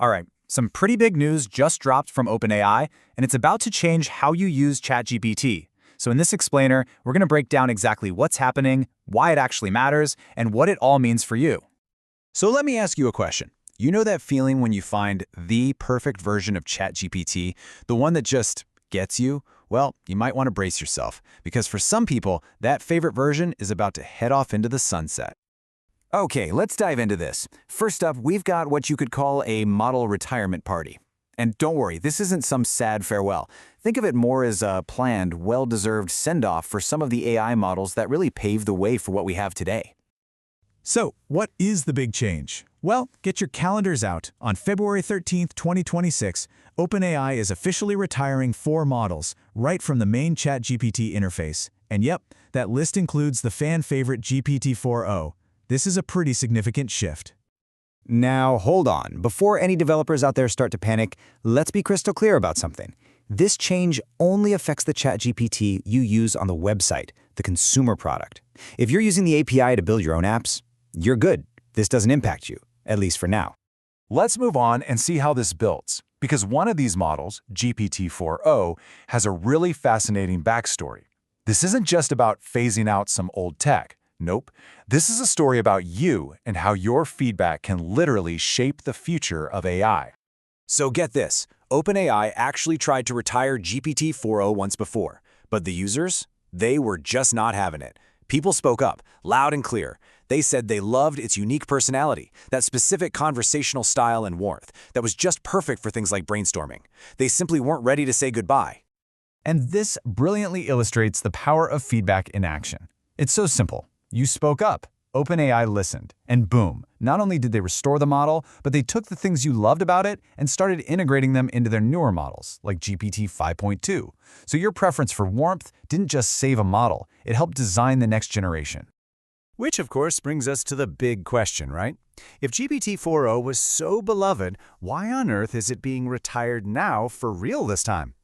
All right, some pretty big news just dropped from OpenAI, and it's about to change how you use ChatGPT. So in this explainer, we're going to break down exactly what's happening, why it actually matters, and what it all means for you. So let me ask you a question. You know that feeling when you find the perfect version of ChatGPT, the one that just gets you? Well, you might want to brace yourself, because for some people, that favorite version is about to head off into the sunset. Okay, let's dive into this. First up, we've got what you could call a model retirement party. And don't worry, this isn't some sad farewell. Think of it more as a planned, well-deserved send-off for some of the AI models that really paved the way for what we have today. So, what is the big change? Well, get your calendars out. On February 13th, 2026, OpenAI is officially retiring 4 models, right from the main ChatGPT interface. And yep, that list includes the fan-favorite GPT-4o. This is a pretty significant shift. Now, hold on. Before any developers out there start to panic, let's be crystal clear about something. This change only affects the ChatGPT you use on the website, the consumer product. If you're using the API to build your own apps, you're good. This doesn't impact you, at least for now. Let's move on and see how this builds, because one of these models, GPT-4o, has a really fascinating backstory. This isn't just about phasing out some old tech. Nope. This is a story about you and how your feedback can literally shape the future of AI. So get this, OpenAI actually tried to retire GPT-4o once before, but the users, they were just not having it. People spoke up, loud and clear. They said they loved its unique personality, that specific conversational style and warmth that was just perfect for things like brainstorming. They simply weren't ready to say goodbye. And this brilliantly illustrates the power of feedback in action. It's so simple. You spoke up, OpenAI listened, and boom, not only did they restore the model, but they took the things you loved about it and started integrating them into their newer models, like GPT 5.2. So your preference for warmth didn't just save a model, it helped design the next generation. Which, of course, brings us to the big question, right? If GPT-4o was so beloved, why on earth is it being retired now for real this time?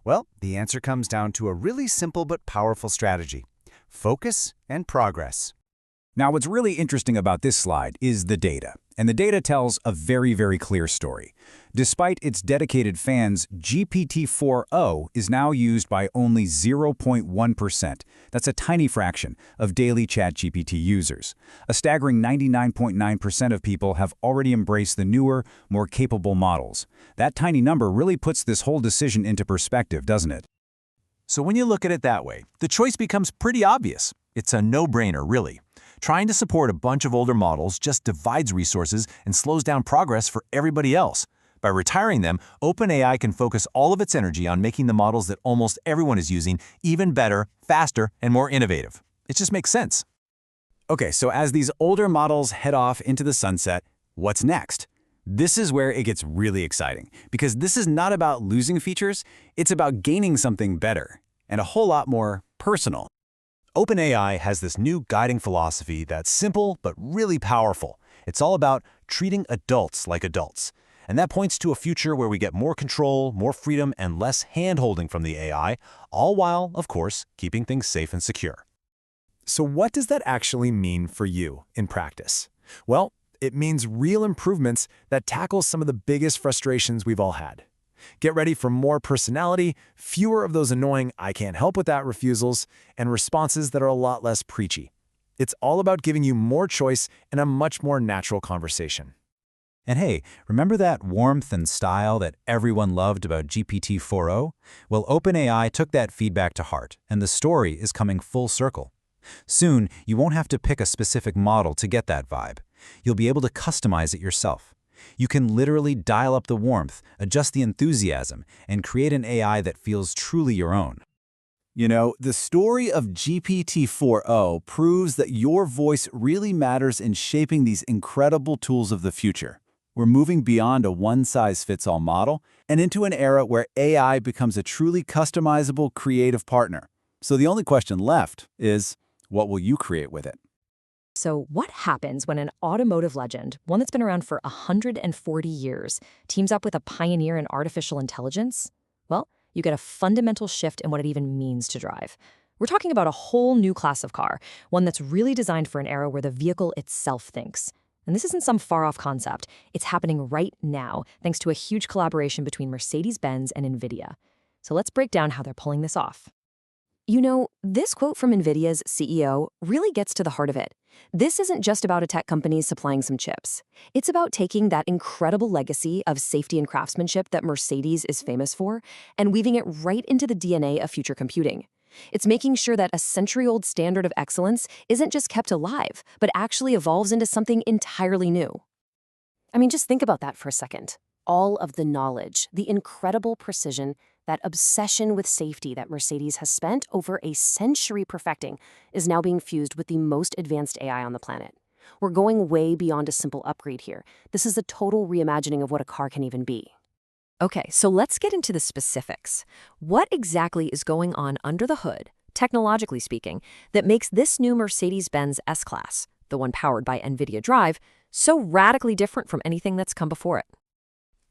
Well, the answer comes down to a really simple but powerful strategy: focus and progress. Now, what's really interesting about this slide is the data. And the data tells a very, very clear story. Despite its dedicated fans, GPT-4o is now used by only 0.1%. That's a tiny fraction of daily ChatGPT users. A staggering 99.9% of people have already embraced the newer, more capable models. That tiny number really puts this whole decision into perspective, doesn't it? So when you look at it that way, the choice becomes pretty obvious. It's a no-brainer, really. Trying to support a bunch of older models just divides resources and slows down progress for everybody else. By retiring them, OpenAI can focus all of its energy on making the models that almost everyone is using even better, faster, and more innovative. It just makes sense. Okay, so as these older models head off into the sunset, what's next? This is where it gets really exciting, because this is not about losing features, it's about gaining something better, and a whole lot more personal. OpenAI has this new guiding philosophy that's simple but really powerful. It's all about treating adults like adults. And that points to a future where we get more control, more freedom, and less hand-holding from the AI, all while, of course, keeping things safe and secure. So what does that actually mean for you in practice? Well, it means real improvements that tackle some of the biggest frustrations we've all had. Get ready for more personality, fewer of those annoying "I can't help with that" refusals, and responses that are a lot less preachy. It's all about giving you more choice and a much more natural conversation. And hey, remember that warmth and style that everyone loved about GPT-4o? Well, OpenAI took that feedback to heart, and the story is coming full circle. Soon, you won't have to pick a specific model to get that vibe. You'll be able to customize it yourself. You can literally dial up the warmth, adjust the enthusiasm, and create an AI that feels truly your own. You know, the story of GPT-4o proves that your voice really matters in shaping these incredible tools of the future. We're moving beyond a one-size-fits-all model and into an era where AI becomes a truly customizable, creative partner. So the only question left is, what will you create with it? So what happens when an automotive legend, one that's been around for 140 years, teams up with a pioneer in artificial intelligence? Well, you get a fundamental shift in what it even means to drive. We're talking about a whole new class of car, one that's really designed for an era where the vehicle itself thinks. And this isn't some far-off concept. It's happening right now, thanks to a huge collaboration between Mercedes-Benz and NVIDIA. So let's break down how they're pulling this off. You know, this quote from NVIDIA's CEO really gets to the heart of it. This isn't just about a tech company supplying some chips. It's about taking that incredible legacy of safety and craftsmanship that Mercedes is famous for and weaving it right into the DNA of future computing. It's making sure that a century-old standard of excellence isn't just kept alive, but actually evolves into something entirely new. I mean, just think about that for a second. All of the knowledge, the incredible precision, that obsession with safety that Mercedes has spent over a century perfecting is now being fused with the most advanced AI on the planet. We're going way beyond a simple upgrade here. This is a total reimagining of what a car can even be. Okay, so let's get into the specifics. What exactly is going on under the hood, technologically speaking, that makes this new Mercedes-Benz S-Class, the one powered by NVIDIA Drive, so radically different from anything that's come before it?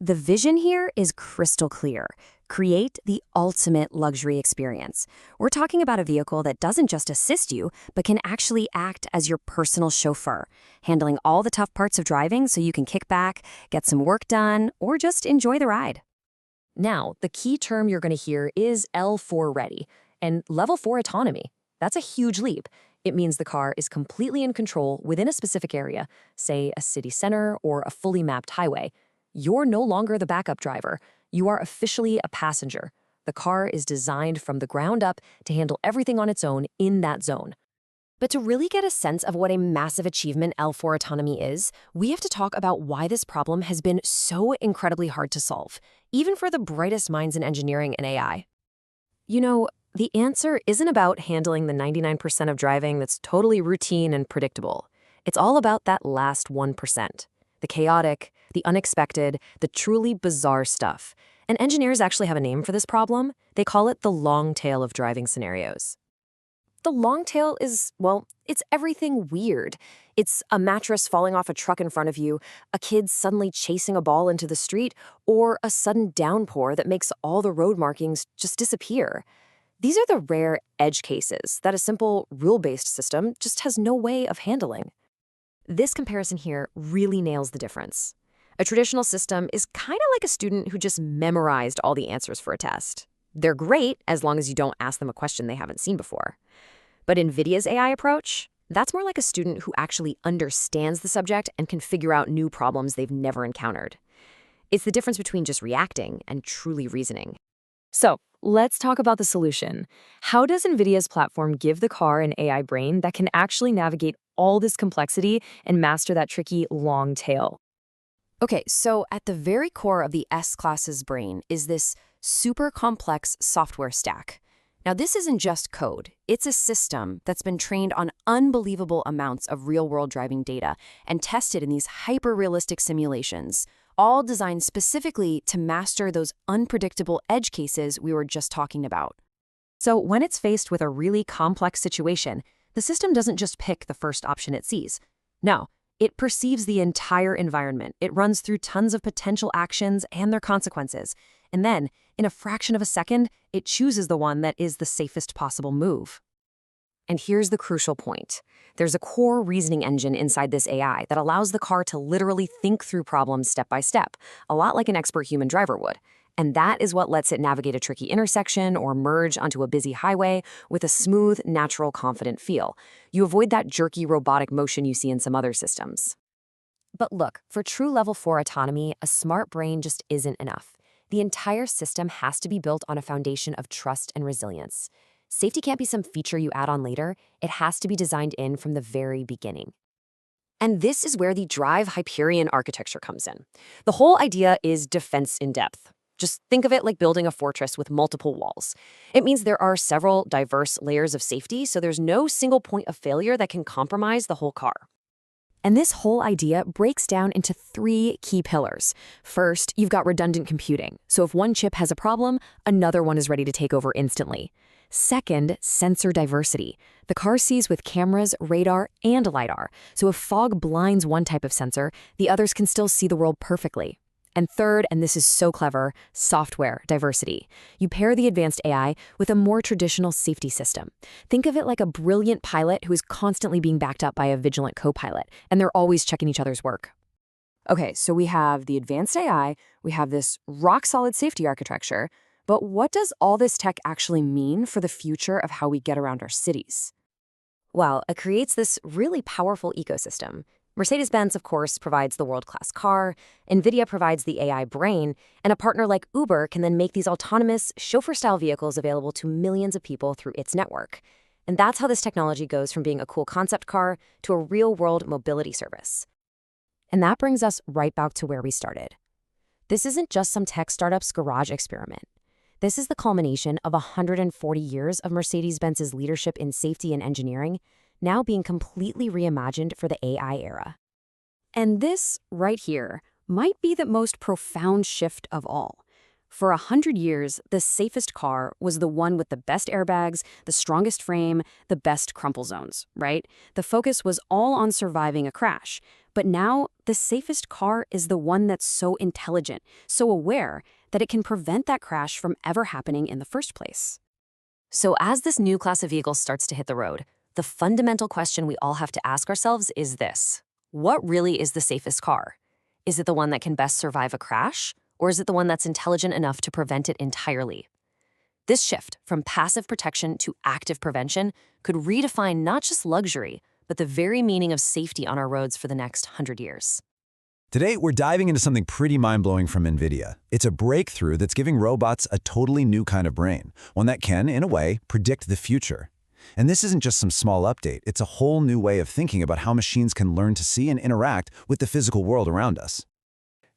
The vision here is crystal clear. Create the ultimate luxury experience. We're talking about a vehicle that doesn't just assist you, but can actually act as your personal chauffeur, handling all the tough parts of driving so you can kick back, get some work done, or just enjoy the ride. Now, the key term you're going to hear is L4 ready, and level 4 autonomy. That's a huge leap. It means the car is completely in control within a specific area, say a city center or a fully mapped highway. You're no longer the backup driver. You are officially a passenger. The car is designed from the ground up to handle everything on its own in that zone. But to really get a sense of what a massive achievement L4 autonomy is, we have to talk about why this problem has been so incredibly hard to solve, even for the brightest minds in engineering and AI. You know, the answer isn't about handling the 99% of driving that's totally routine and predictable. It's all about that last 1%. The chaotic, the unexpected, the truly bizarre stuff. And engineers actually have a name for this problem. They call it the long tail of driving scenarios. The long tail is, well, it's everything weird. It's a mattress falling off a truck in front of you, a kid suddenly chasing a ball into the street, or a sudden downpour that makes all the road markings just disappear. These are the rare edge cases that a simple rule-based system just has no way of handling. This comparison here really nails the difference. A traditional system is kind of like a student who just memorized all the answers for a test. They're great as long as you don't ask them a question they haven't seen before. But NVIDIA's AI approach, that's more like a student who actually understands the subject and can figure out new problems they've never encountered. It's the difference between just reacting and truly reasoning. So, let's talk about the solution. How does NVIDIA's platform give the car an AI brain that can actually navigate all this complexity and master that tricky long tail? Okay, so at the very core of the S-Class's brain is this super complex software stack. Now, this isn't just code. It's a system that's been trained on unbelievable amounts of real-world driving data and tested in these hyper-realistic simulations, all designed specifically to master those unpredictable edge cases we were just talking about. So when it's faced with a really complex situation, the system doesn't just pick the first option it sees. No, it perceives the entire environment. It runs through tons of potential actions and their consequences. And then, in a fraction of a second, it chooses the one that is the safest possible move. And here's the crucial point. There's a core reasoning engine inside this AI that allows the car to literally think through problems step by step, a lot like an expert human driver would. And that is what lets it navigate a tricky intersection or merge onto a busy highway with a smooth, natural, confident feel. You avoid that jerky robotic motion you see in some other systems. But look, for true level 4 autonomy, a smart brain just isn't enough. The entire system has to be built on a foundation of trust and resilience. Safety can't be some feature you add on later. It has to be designed in from the very beginning. And this is where the Drive Hyperion architecture comes in. The whole idea is defense in depth. Just think of it like building a fortress with multiple walls. It means there are several diverse layers of safety, so there's no single point of failure that can compromise the whole car. And this whole idea breaks down into 3 key pillars. First, you've got redundant computing. So if one chip has a problem, another one is ready to take over instantly. Second, sensor diversity. The car sees with cameras, radar, and LiDAR. So if fog blinds one type of sensor, the others can still see the world perfectly. And third, and this is so clever, software diversity. You pair the advanced AI with a more traditional safety system. Think of it like a brilliant pilot who is constantly being backed up by a vigilant co-pilot, and they're always checking each other's work. Okay, so we have the advanced AI, we have this rock-solid safety architecture, but what does all this tech actually mean for the future of how we get around our cities? Well, it creates this really powerful ecosystem. Mercedes-Benz, of course, provides the world-class car, NVIDIA provides the AI brain, and a partner like Uber can then make these autonomous, chauffeur-style vehicles available to millions of people through its network. And that's how this technology goes from being a cool concept car to a real-world mobility service. And that brings us right back to where we started. This isn't just some tech startup's garage experiment. This is the culmination of 140 years of Mercedes-Benz's leadership in safety and engineering, now being completely reimagined for the AI era. And this, right here, might be the most profound shift of all. For 100 years, the safest car was the one with the best airbags, the strongest frame, the best crumple zones, right? The focus was all on surviving a crash. But now, the safest car is the one that's so intelligent, so aware, that it can prevent that crash from ever happening in the first place. So as this new class of vehicles starts to hit the road, the fundamental question we all have to ask ourselves is this: what really is the safest car? Is it the one that can best survive a crash, or is it the one that's intelligent enough to prevent it entirely? This shift from passive protection to active prevention could redefine not just luxury, but the very meaning of safety on our roads for the next 100 years. Today, we're diving into something pretty mind-blowing from NVIDIA. It's a breakthrough that's giving robots a totally new kind of brain, one that can, in a way, predict the future. And this isn't just some small update, it's a whole new way of thinking about how machines can learn to see and interact with the physical world around us.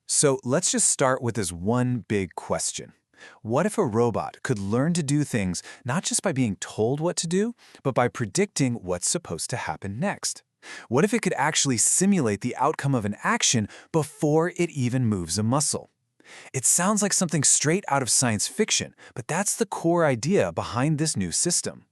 So let's just start with this one big question. What if a robot could learn to do things not just by being told what to do, but by predicting what's supposed to happen next? What if it could actually simulate the outcome of an action before it even moves a muscle? It sounds like something straight out of science fiction, but that's the core idea behind this new system.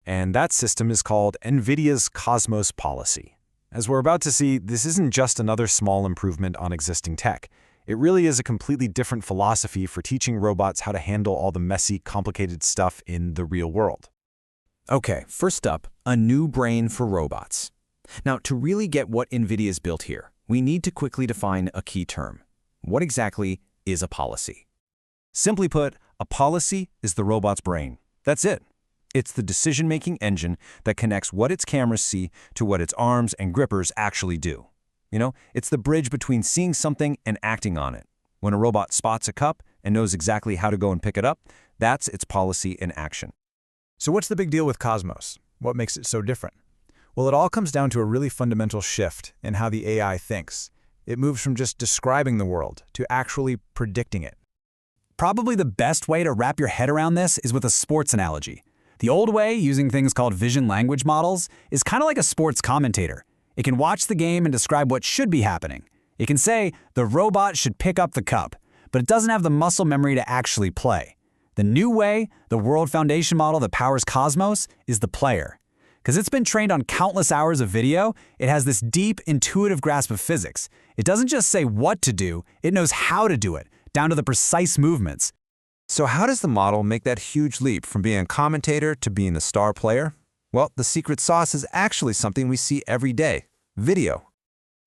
And that system is called NVIDIA's Cosmos Policy. As we're about to see, this isn't just another small improvement on existing tech. It really is a completely different philosophy for teaching robots how to handle all the messy, complicated stuff in the real world. Okay, first up, a new brain for robots. Now, to really get what NVIDIA's built here, we need to quickly define a key term. What exactly is a policy? Simply put, a policy is the robot's brain. That's it. It's the decision-making engine that connects what its cameras see to what its arms and grippers actually do. You know, it's the bridge between seeing something and acting on it. When a robot spots a cup and knows exactly how to go and pick it up, that's its policy in action. So what's the big deal with Cosmos? What makes it so different? Well, it all comes down to a really fundamental shift in how the AI thinks. It moves from just describing the world to actually predicting it. Probably the best way to wrap your head around this is with a sports analogy. The old way, using things called vision language models, is kind of like a sports commentator. It can watch the game and describe what should be happening. It can say, the robot should pick up the cup, but it doesn't have the muscle memory to actually play. The new way, the World Foundation model that powers Cosmos, is the player. Because it's been trained on countless hours of video, it has this deep, intuitive grasp of physics. It doesn't just say what to do, it knows how to do it, down to the precise movements. So how does the model make that huge leap from being a commentator to being the star player? Well, the secret sauce is actually something we see every day: video.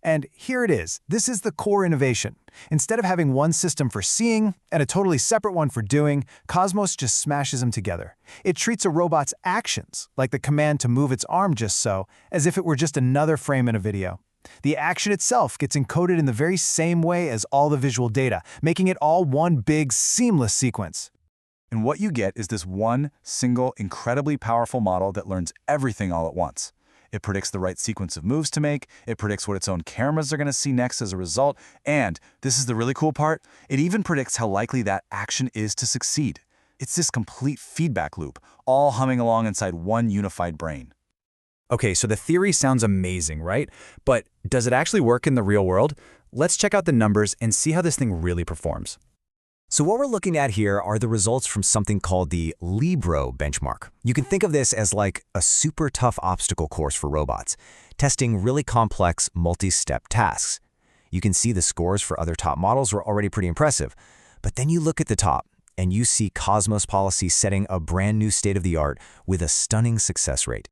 And here it is. This is the core innovation. Instead of having one system for seeing and a totally separate one for doing, Cosmos just smashes them together. It treats a robot's actions, like the command to move its arm just so, as if it were just another frame in a video. The action itself gets encoded in the very same way as all the visual data, making it all one big, seamless sequence. And what you get is this one, single, incredibly powerful model that learns everything all at once. It predicts the right sequence of moves to make, it predicts what its own cameras are going to see next as a result, and, this is the really cool part, it even predicts how likely that action is to succeed. It's this complete feedback loop, all humming along inside one unified brain. Okay, so the theory sounds amazing, right? But does it actually work in the real world? Let's check out the numbers and see how this thing really performs. So what we're looking at here are the results from something called the Libro benchmark. You can think of this as like a super tough obstacle course for robots, testing really complex multi-step tasks. You can see the scores for other top models were already pretty impressive. But then you look at the top, and you see Cosmos Policy setting a brand new state-of-the-art with a stunning success rate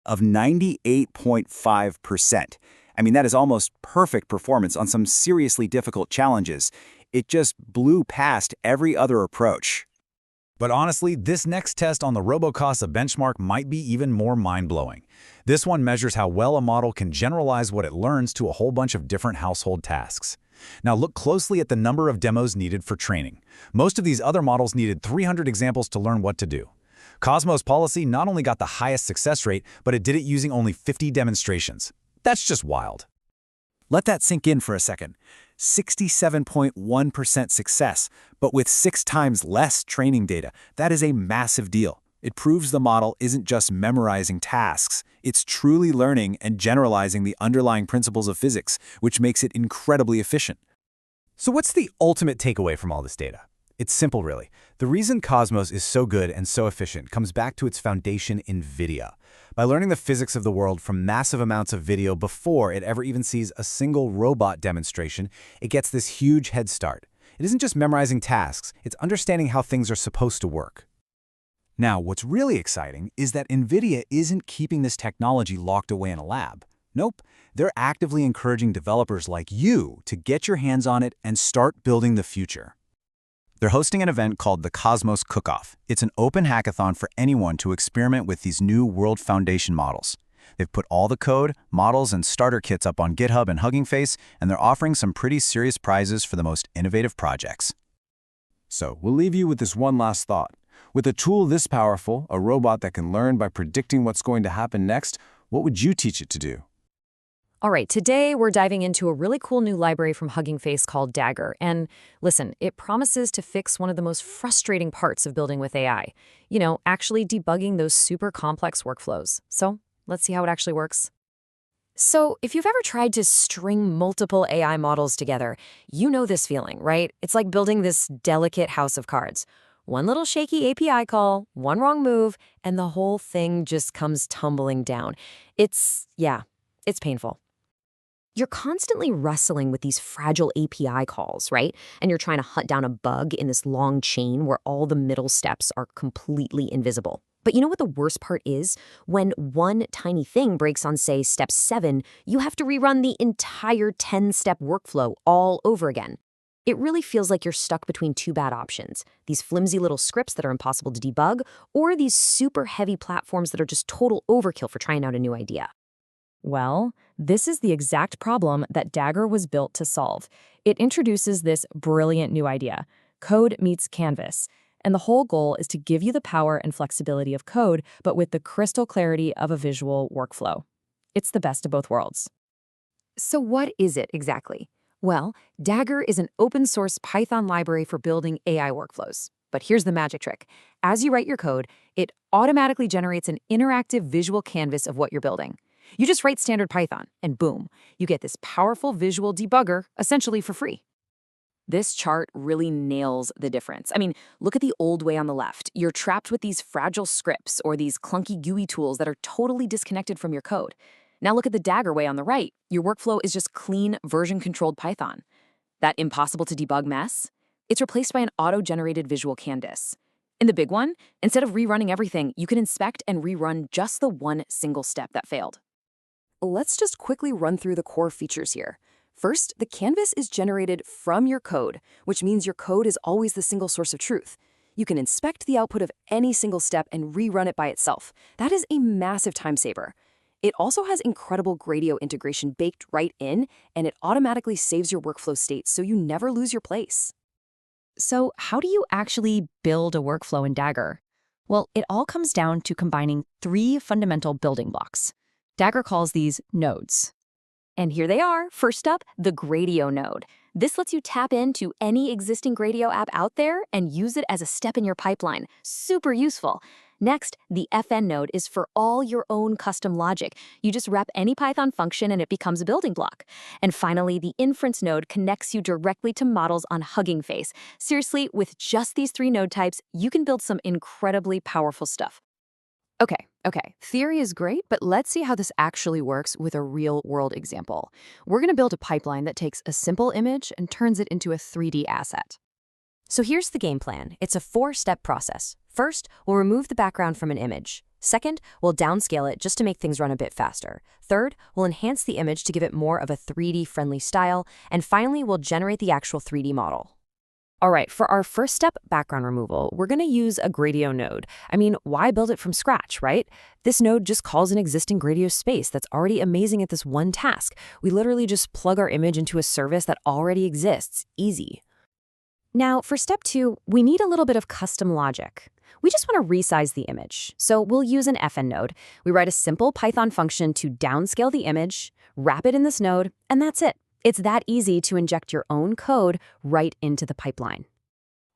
of 98.5%. I mean, that is almost perfect performance on some seriously difficult challenges. It just blew past every other approach. But honestly, this next test on the RoboCasa benchmark might be even more mind-blowing. This one measures how well a model can generalize what it learns to a whole bunch of different household tasks. Now look closely at the number of demos needed for training. Most of these other models needed 300 examples to learn what to do. Cosmos Policy not only got the highest success rate, but it did it using only 50 demonstrations. That's just wild. Let that sink in for a second. 67.1% success, but with 6 times less training data. That is a massive deal. It proves the model isn't just memorizing tasks. It's truly learning and generalizing the underlying principles of physics, which makes it incredibly efficient. So what's the ultimate takeaway from all this data? It's simple, really. The reason Cosmos is so good and so efficient comes back to its foundation, NVIDIA. By learning the physics of the world from massive amounts of video before it ever even sees a single robot demonstration, it gets this huge head start. It isn't just memorizing tasks, it's understanding how things are supposed to work. Now, what's really exciting is that NVIDIA isn't keeping this technology locked away in a lab. Nope, they're actively encouraging developers like you to get your hands on it and start building the future. They're hosting an event called the Cosmos Cook-Off. It's an open hackathon for anyone to experiment with these new World Foundation models. They've put all the code, models, and starter kits up on GitHub and Hugging Face, and they're offering some pretty serious prizes for the most innovative projects. So, we'll leave you with this one last thought. With a tool this powerful, a robot that can learn by predicting what's going to happen next, what would you teach it to do? All right, today we're diving into a really cool new library from Hugging Face called Daggr. And listen, it promises to fix one of the most frustrating parts of building with AI. You know, actually debugging those super complex workflows. So let's see how it actually works. So if you've ever tried to string multiple AI models together, you know this feeling, right? It's like building this delicate house of cards. One little shaky API call, one wrong move, and the whole thing just comes tumbling down. It's painful. You're constantly wrestling with these fragile API calls, right? And you're trying to hunt down a bug in this long chain where all the middle steps are completely invisible. But you know what the worst part is? When one tiny thing breaks on, say, step 7, you have to rerun the entire 10-step workflow all over again. It really feels like you're stuck between two bad options, these flimsy little scripts that are impossible to debug, or these super heavy platforms that are just total overkill for trying out a new idea. Well, this is the exact problem that Daggr was built to solve. It introduces this brilliant new idea, code meets canvas. And the whole goal is to give you the power and flexibility of code, but with the crystal clarity of a visual workflow. It's the best of both worlds. So what is it exactly? Well, Daggr is an open-source Python library for building AI workflows. But here's the magic trick. As you write your code, it automatically generates an interactive visual canvas of what you're building. You just write standard Python, and boom, you get this powerful visual debugger essentially for free. This chart really nails the difference. I mean, look at the old way on the left. You're trapped with these fragile scripts or these clunky GUI tools that are totally disconnected from your code. Now look at the Daggr way on the right. Your workflow is just clean, version-controlled Python. That impossible-to-debug mess? It's replaced by an auto-generated visual canvas. In the big one, instead of rerunning everything, you can inspect and rerun just the one single step that failed. Let's just quickly run through the core features here. First, the canvas is generated from your code, which means your code is always the single source of truth. You can inspect the output of any single step and rerun it by itself. That is a massive time saver. It also has incredible Gradio integration baked right in, and it automatically saves your workflow state so you never lose your place. So how do you actually build a workflow in Daggr? Well, it all comes down to combining 3 fundamental building blocks. Daggr calls these nodes. And here they are. First up, the Gradio node. This lets you tap into any existing Gradio app out there and use it as a step in your pipeline. Super useful. Next, the FN node is for all your own custom logic. You just wrap any Python function and it becomes a building block. And finally, the inference node connects you directly to models on Hugging Face. Seriously, with just these 3 node types, you can build some incredibly powerful stuff. Okay, Okay, theory is great, but let's see how this actually works with a real-world example. We're going to build a pipeline that takes a simple image and turns it into a 3D asset. So here's the game plan. It's a 4-step process. First, we'll remove the background from an image. Second, we'll downscale it just to make things run a bit faster. Third, we'll enhance the image to give it more of a 3D-friendly style. And finally, we'll generate the actual 3D model. All right, for our first step, background removal, we're going to use a Gradio node. I mean, why build it from scratch, right? This node just calls an existing Gradio space that's already amazing at this one task. We literally just plug our image into a service that already exists. Easy. Now, for step 2, we need a little bit of custom logic. We just want to resize the image. So we'll use an FN node. We write a simple Python function to downscale the image, wrap it in this node, and that's it. It's that easy to inject your own code right into the pipeline.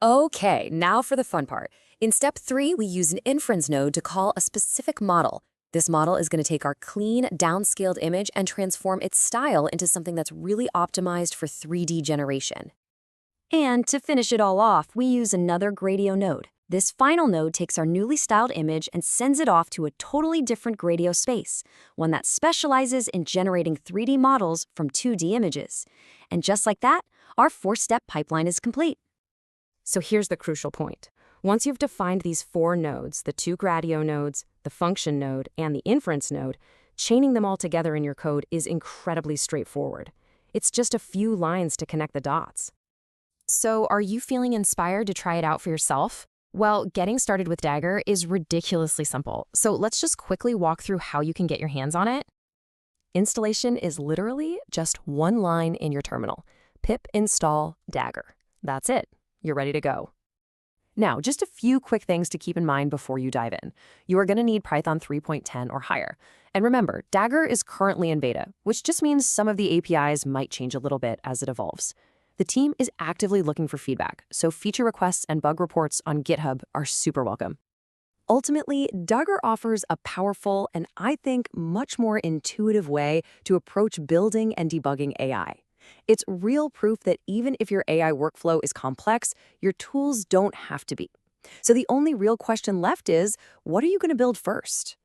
Okay, now for the fun part. In step 3, we use an inference node to call a specific model. This model is going to take our clean, downscaled image and transform its style into something that's really optimized for 3D generation. And to finish it all off, we use another Gradio node. This final node takes our newly styled image and sends it off to a totally different Gradio space, one that specializes in generating 3D models from 2D images. And just like that, our 4-step pipeline is complete. So here's the crucial point. Once you've defined these 4 nodes, the 2 Gradio nodes, the function node, and the inference node, chaining them all together in your code is incredibly straightforward. It's just a few lines to connect the dots. So are you feeling inspired to try it out for yourself? Well, getting started with Daggr is ridiculously simple, so let's just quickly walk through how you can get your hands on it. Installation is literally just one line in your terminal. Pip install Daggr. That's it. You're ready to go. Now, just a few quick things to keep in mind before you dive in. You are going to need Python 3.10 or higher. And remember, Daggr is currently in beta, which just means some of the APIs might change a little bit as it evolves. The team is actively looking for feedback, so feature requests and bug reports on GitHub are super welcome. Ultimately, Daggr offers a powerful and, I think, much more intuitive way to approach building and debugging AI. It's real proof that even if your AI workflow is complex, your tools don't have to be. So the only real question left is, what are you going to build first?